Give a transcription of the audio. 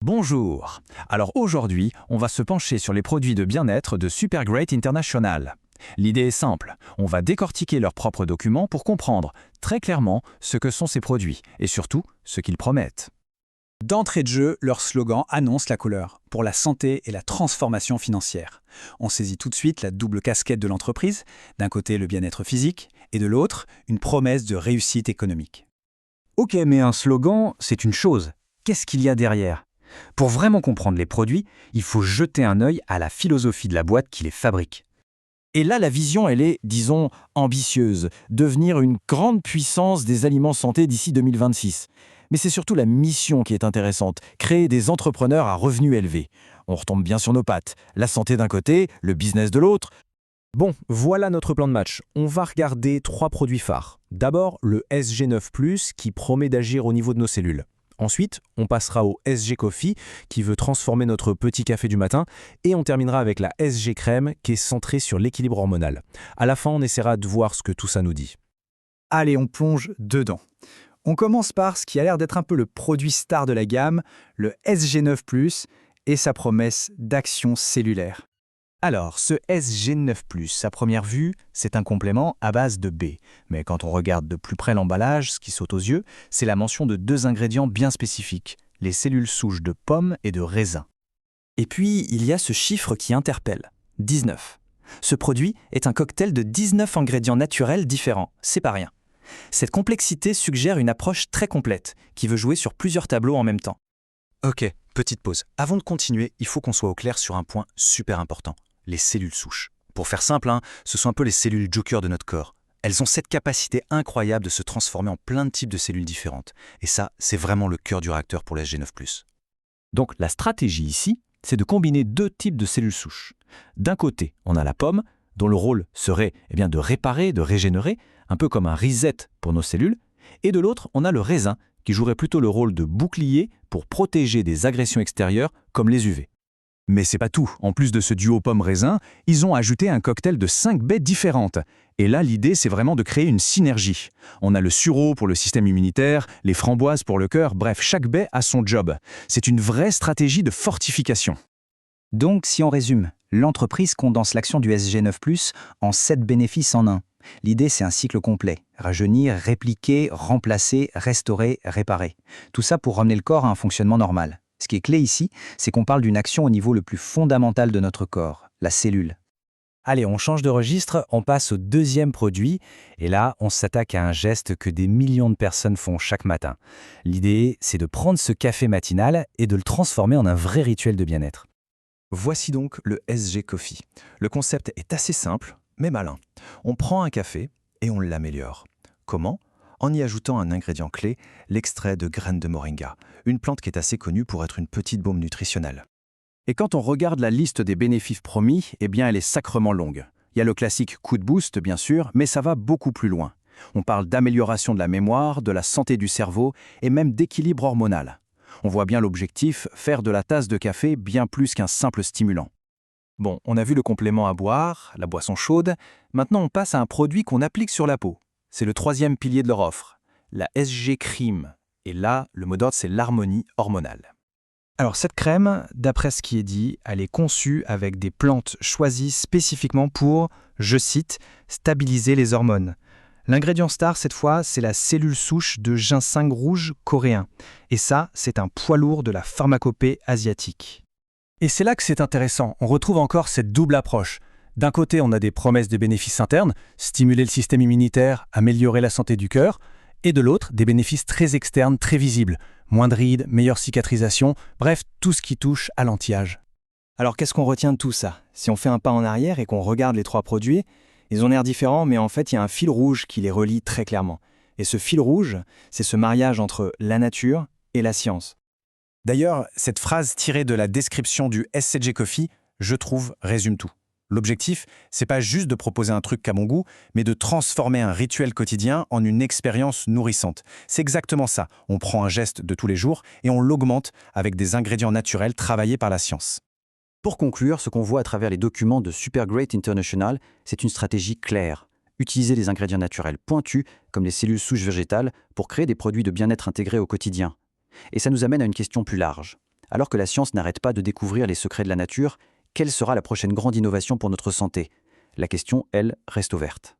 Bonjour. Alors aujourd'hui, on va se pencher sur les produits de bien-être de Supergreat International. L'idée est simple, on va décortiquer leurs propres documents pour comprendre très clairement ce que sont ces produits et surtout ce qu'ils promettent. D'entrée de jeu, leur slogan annonce la couleur, pour la santé et la transformation financière. On saisit tout de suite la double casquette de l'entreprise, d'un côté le bien-être physique, et de l'autre, une promesse de réussite économique. Ok, mais un slogan, c'est une chose. Qu'est-ce qu'il y a derrière? Pour vraiment comprendre les produits, il faut jeter un œil à la philosophie de la boîte qui les fabrique. Et là, la vision, elle est, disons, ambitieuse, devenir une grande puissance des aliments santé d'ici 2026. Mais c'est surtout la mission qui est intéressante, créer des entrepreneurs à revenus élevés. On retombe bien sur nos pattes, la santé d'un côté, le business de l'autre. Bon, voilà notre plan de match. On va regarder 3 produits phares. D'abord, le SG9+, qui promet d'agir au niveau de nos cellules. Ensuite, on passera au SG Coffee, qui veut transformer notre petit café du matin. Et on terminera avec la SG Crème, qui est centrée sur l'équilibre hormonal. À la fin, on essaiera de voir ce que tout ça nous dit. Allez, on plonge dedans. On commence par ce qui a l'air d'être un peu le produit star de la gamme, le SG9+, et sa promesse d'action cellulaire. Alors, ce SG9+, à première vue, c'est un complément à base de B. Mais quand on regarde de plus près l'emballage, ce qui saute aux yeux, c'est la mention de 2 ingrédients bien spécifiques, les cellules souches de pommes et de raisin. Et puis, il y a ce chiffre qui interpelle, 19. Ce produit est un cocktail de 19 ingrédients naturels différents, c'est pas rien. Cette complexité suggère une approche très complète, qui veut jouer sur plusieurs tableaux en même temps. Ok, petite pause. Avant de continuer, il faut qu'on soit au clair sur un point super important, les cellules souches. Pour faire simple, ce sont un peu les cellules joker de notre corps. Elles ont cette capacité incroyable de se transformer en plein de types de cellules différentes. Et ça, c'est vraiment le cœur du réacteur pour le SG9+. Donc la stratégie ici, c'est de combiner 2 types de cellules souches. D'un côté, on a la pomme, dont le rôle serait de réparer, de régénérer, un peu comme un reset pour nos cellules. Et de l'autre, on a le raisin, qui jouerait plutôt le rôle de bouclier pour protéger des agressions extérieures comme les UV. Mais c'est pas tout. En plus de ce duo pomme-raisin, ils ont ajouté un cocktail de 5 baies différentes. Et là, l'idée, c'est vraiment de créer une synergie. On a le sureau pour le système immunitaire, les framboises pour le cœur, bref, chaque baie a son job. C'est une vraie stratégie de fortification. Donc, si on résume, l'entreprise condense l'action du SG9+, en 7 bénéfices en un. L'idée, c'est un cycle complet. Rajeunir, répliquer, remplacer, restaurer, réparer. Tout ça pour ramener le corps à un fonctionnement normal. Ce qui est clé ici, c'est qu'on parle d'une action au niveau le plus fondamental de notre corps, la cellule. Allez, on change de registre, on passe au deuxième produit, et là, on s'attaque à un geste que des millions de personnes font chaque matin. L'idée, c'est de prendre ce café matinal et de le transformer en un vrai rituel de bien-être. Voici donc le SG Coffee. Le concept est assez simple, mais malin. On prend un café et on l'améliore. Comment ? En y ajoutant un ingrédient clé, l'extrait de graines de moringa, une plante qui est assez connue pour être une petite bombe nutritionnelle. Et quand on regarde la liste des bénéfices promis, elle est sacrement longue. Il y a le classique coup de boost, bien sûr, mais ça va beaucoup plus loin. On parle d'amélioration de la mémoire, de la santé du cerveau et même d'équilibre hormonal. On voit bien l'objectif, faire de la tasse de café bien plus qu'un simple stimulant. Bon, on a vu le complément à boire, la boisson chaude. Maintenant, on passe à un produit qu'on applique sur la peau. C'est le 3e pilier de leur offre, la SG Crème. Et là, le mot d'ordre, c'est l'harmonie hormonale. Alors cette crème, d'après ce qui est dit, elle est conçue avec des plantes choisies spécifiquement pour, je cite, stabiliser les hormones. L'ingrédient star, cette fois, c'est la cellule souche de ginseng rouge coréen. Et ça, c'est un poids lourd de la pharmacopée asiatique. Et c'est là que c'est intéressant, on retrouve encore cette double approche. D'un côté, on a des promesses de bénéfices internes, stimuler le système immunitaire, améliorer la santé du cœur, et de l'autre, des bénéfices très externes, très visibles, moins de rides, meilleure cicatrisation, bref, tout ce qui touche à l'anti-âge. Alors qu'est-ce qu'on retient de tout ça? Si on fait un pas en arrière et qu'on regarde les 3 produits, ils ont l'air différents, mais en fait, il y a un fil rouge qui les relie très clairement. Et ce fil rouge, c'est ce mariage entre la nature et la science. D'ailleurs, cette phrase tirée de la description du SCG Coffee, je trouve, résume tout. L'objectif, c'est pas juste de proposer un truc qu'à mon goût, mais de transformer un rituel quotidien en une expérience nourrissante. C'est exactement ça. On prend un geste de tous les jours et on l'augmente avec des ingrédients naturels travaillés par la science. Pour conclure, ce qu'on voit à travers les documents de Supergreat International, c'est une stratégie claire. Utiliser des ingrédients naturels pointus, comme les cellules souches végétales, pour créer des produits de bien-être intégrés au quotidien. Et ça nous amène à une question plus large. Alors que la science n'arrête pas de découvrir les secrets de la nature, quelle sera la prochaine grande innovation pour notre santé? La question, elle, reste ouverte.